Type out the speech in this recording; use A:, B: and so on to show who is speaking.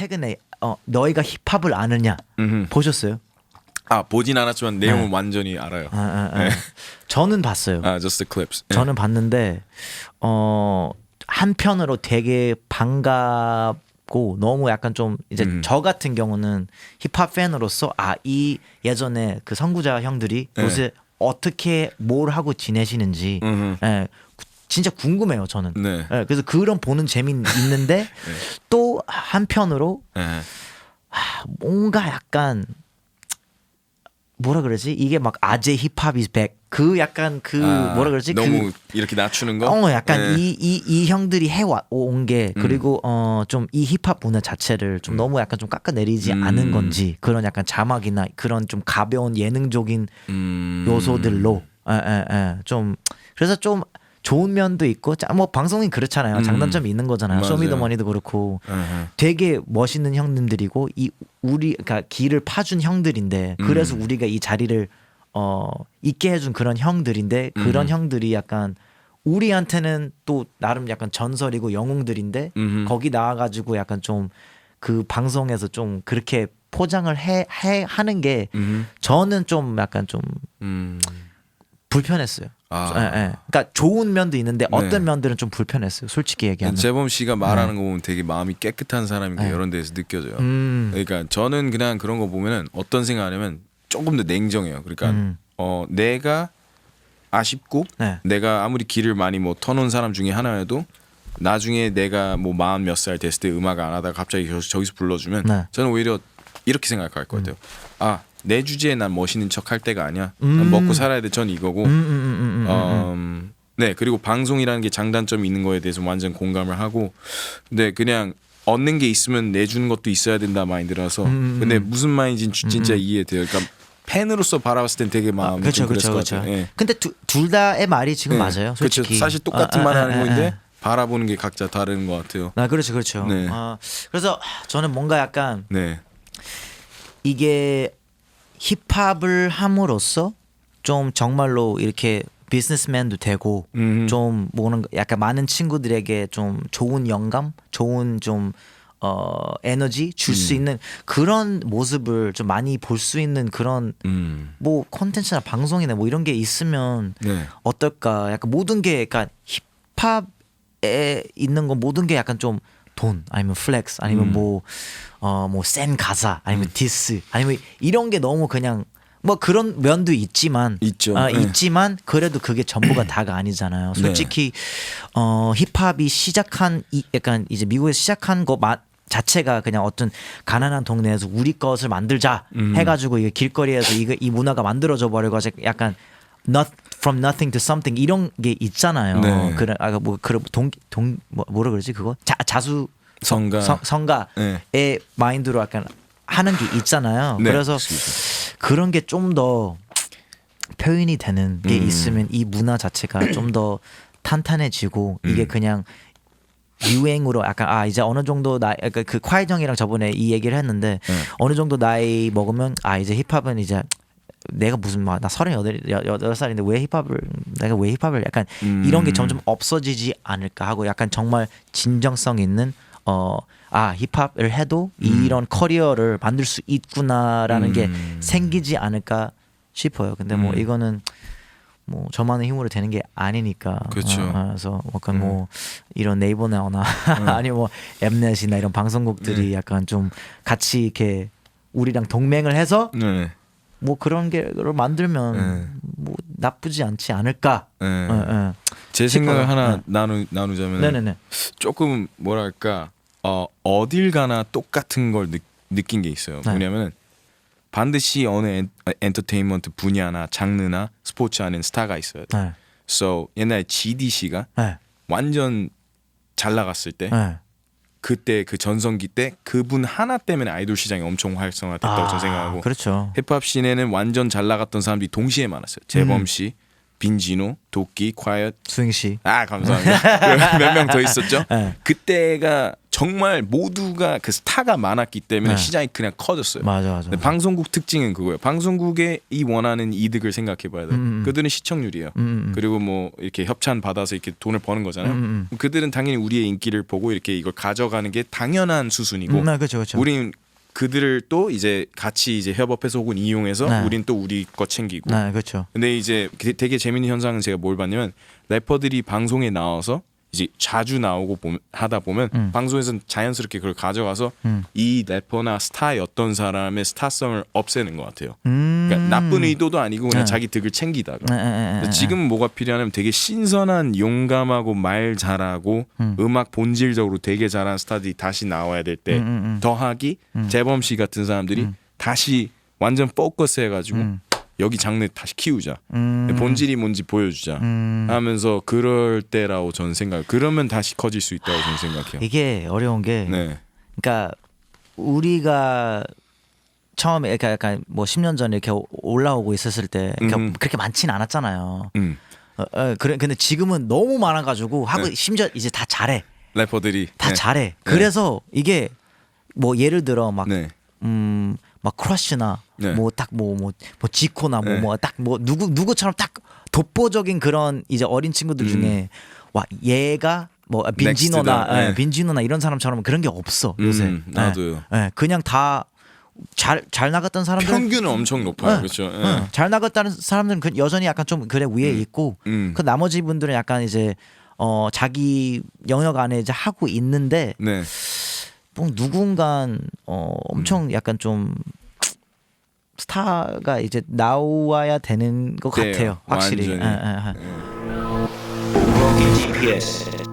A: 최근에 너희가 힙합을 아느냐 보셨어요?
B: 아 보진 않았지만 내용은 완전히 알아요. 네.
A: 저는 봤어요.
B: just the clips.
A: 저는 봤는데 한편으로 되게 반갑고 너무 약간 좀 이제 저 같은 경우는 힙합 팬으로서 이 예전에 그 선구자 형들이 요새 어떻게 뭘 하고 지내시는지 예, 진짜 궁금해요 저는.
B: 네.
A: 예, 그래서 그런 보는 재미는 있는데 또 한편으로 뭔가 약간 뭐라 그러지? 이게 막 아재 힙합 is back 그 약간 그 뭐라 그러지?
B: 너무 이렇게 낮추는 거?
A: 약간 이 형들이 해온 게 그리고 좀 이 힙합 문화 자체를 좀 너무 약간 좀 깎아내리지 않은 건지 그런 약간 자막이나 그런 좀 가벼운 예능적인 요소들로 좀 그래서 좀 좋은 면도 있고 뭐 방송이 그렇잖아요. 장단점이 있는 거잖아요.
B: 맞아요.
A: 쇼미더머니도 그렇고 되게 멋있는 형님들이고 이 우리 그러니까 길을 파준 형들인데 그래서 우리가 이 자리를 있게 해준 그런 형들인데 그런 형들이 약간 우리한테는 또 나름 약간 전설이고 영웅들인데 거기 나와가지고 약간 좀 그 방송에서 좀 그렇게 포장을 하는 게 저는 좀 약간 좀 불편했어요. 그러니까 좋은 면도 있는데 어떤 면들은 좀 불편했어요. 솔직히 얘기하면.
B: 재범 씨가 말하는 거 보면 되게 마음이 깨끗한 사람인 게 이런 데서 느껴져요. 그러니까 저는 그냥 그런 거 보면은 어떤 생각하냐면 조금 더 냉정해요. 그러니까 내가 아쉽고 내가 아무리 길을 많이 뭐 터놓은 사람 중에 하나여도 나중에 내가 뭐 40 몇 살 됐을 때 음악 안 하다가 갑자기 저기서 불러주면 저는 오히려 이렇게 생각할 것 같아요. 내 주제에 난 멋있는 척 할 때가 아니야. 난 먹고 살아야 돼. 전 이거고. 네, 그리고 방송이라는 게 장단점이 있는 거에 대해서 완전 공감을 하고, 근데 그냥 얻는 게 있으면 내주는 것도 있어야 된다 마인드라서. 근데 무슨 마인드인지 진짜 이해돼요. 그러니까 팬으로서 바라봤을 땐 되게 마음이 좀 그랬을 것 같아요. 예.
A: 근데 둘 다의 말이 지금 맞아요. 솔직히.
B: 그렇죠. 사실 똑같은 말 하는 건데 바라보는 게 각자 다른 것 같아요.
A: 그렇죠.
B: 네.
A: 그래서 저는 뭔가 약간
B: 네.
A: 이게 힙합을 함으로써 좀 정말로 이렇게 비즈니스맨도 되고 좀 뭐는 약간 많은 친구들에게 좀 좋은 영감, 좋은 좀 에너지 줄 수 있는 그런 모습을 좀 많이 볼 수 있는 그런 뭐 콘텐츠나 방송이나 뭐 이런 게 있으면 어떨까? 약간 모든 게 그러니까 힙합에 있는 건 모든 게 약간 좀 돈 아니면 플렉스 아니면 뭐 센 가사 아니면 디스 아니면 이런 게 너무 그냥 뭐 그런 면도 있지만 있지만 그래도 그게 전부가 다가 아니잖아요. 솔직히 힙합이 시작한 약간 이제 미국에서 시작한 거 자체가 그냥 어떤 가난한 동네에서 우리 것을 만들자 해가지고 이게 길거리에서 이 문화가 만들어져 버려가지고 약간 from nothing to something 이런 게 있잖아요. 그래 뭐 그런 뭐라 그러지 그거 성가의 마인드로 약간 하는 게 있잖아요. 그래서 그런 게 좀 더 표현이 되는 게 있으면 이 문화 자체가 좀 더 탄탄해지고 이게 그냥 유행으로 약간 이제 어느 정도 그 콰이 형이랑 저번에 이 얘기를 했는데 어느 정도 나이 먹으면 이제 힙합은 이제 내가 무슨 나 38살인데 내가 왜 힙합을 약간 이런 게 점점 없어지지 않을까 하고 약간 정말 진정성 있는 힙합을 해도 이런 커리어를 만들 수 있구나라는 게 생기지 않을까 싶어요. 근데 뭐 이거는 뭐 저만의 힘으로 되는 게 아니니까.
B: 그렇죠.
A: 그래서 약간 뭐 이런 네이버나 아니면 뭐 엠넷이나 이런 방송국들이 약간 좀 같이 이렇게 우리랑 동맹을 해서 뭐 그런 게를 만들면 뭐 나쁘지 않지 않을까.
B: 제 생각을 하나 나누자면 조금 뭐랄까 어딜 가나 똑같은 걸 느낀 게 있어요. 뭐냐면 반드시 어느 엔터테인먼트 분야나 장르나 스포츠 안에 스타가 있어요. So 옛날에 GDC가 완전 잘 나갔을 때 그때 그 전성기 때 그분 하나 때문에 아이돌 시장이 엄청 활성화됐다고 저는 생각하고
A: 그렇죠.
B: 힙합 씬에는 완전 잘 나갔던 사람들이 동시에 많았어요. 재범 씨, 빈지노, 도끼, 콰이엇,
A: 수잉 씨.
B: 감사합니다. 몇 명 더 있었죠. 그때가 정말 모두가 그 스타가 많았기 때문에
A: 네.
B: 시장이 그냥 커졌어요.
A: 맞아.
B: 근데 방송국 특징은 그거예요. 방송국의 이 원하는 이득을 생각해봐야 돼요. 그들은 시청률이에요. 그리고 뭐 이렇게 협찬 받아서 이렇게 돈을 버는 거잖아요. 그들은 당연히 우리의 인기를 보고 이렇게 이걸 가져가는 게 당연한 수순이고,
A: 그렇죠.
B: 우린 그들을 또 이제 같이 이제 협업해서 혹은 이용해서
A: 네.
B: 우린 또 우리 거 챙기고.
A: 네, 그렇죠.
B: 근데 이제 되게 재밌는 현상은 제가 뭘 봤냐면 래퍼들이 방송에 나와서 이제 자주 나오고 하다 보면 방송에서는 자연스럽게 그걸 가져가서 이 래퍼나 스타의 어떤 사람의 스타성을 없애는 것 같아요. 그러니까 나쁜 의도도 아니고 그냥
A: 네.
B: 자기 득을 챙기다가.
A: 네.
B: 근데 지금 뭐가 필요하냐면 되게 신선한 용감하고 말 잘하고 음악 본질적으로 되게 잘하는 스타들이 다시 나와야 될 때 더하기 재범 씨 같은 사람들이 다시 완전 포커스 해가지고 여기 장르 다시 키우자. 본질이 뭔지 보여주자. 하면서 그럴 때라고 저는 생각해요. 그러면 다시 커질 수 있다고 저는 생각해요.
A: 이게 어려운 게
B: 네.
A: 그러니까 우리가 처음에 그러니까 약간 뭐 10년 전에 이렇게 올라오고 있었을 때 그러니까 그렇게 많지는 않았잖아요. 근데 지금은 너무 많아가지고 하고
B: 네.
A: 심지어 이제 다 잘해.
B: 래퍼들이
A: 다
B: 네.
A: 잘해. 그래서 이게 뭐 예를 들어 막
B: 네.
A: 막 크러쉬나
B: 네.
A: 뭐 딱 뭐 지코나
B: 네.
A: 뭐 딱 뭐 누구처럼 딱 독보적인 그런 이제 어린 친구들 중에 와 얘가 뭐 빈지노나
B: 넥스트다. 네.
A: 빈지노나 이런 사람처럼 그런 게 없어 요새.
B: 나도요.
A: 네, 그냥 다 잘 나갔던 사람들
B: 평균은 엄청 높아요. 그렇죠. 예.
A: 잘 나갔다는 사람들은 여전히 약간 좀 그래 위에 있고 그 나머지 분들은 약간 이제 자기 영역 안에 이제 하고 있는데
B: 네.
A: 뭐 누군간 엄청 약간 좀 스타가 이제 나와야 되는 것
B: 돼요.
A: 같아요. 확실히.
B: 완전히.
A: 예.
C: Rocky GPS.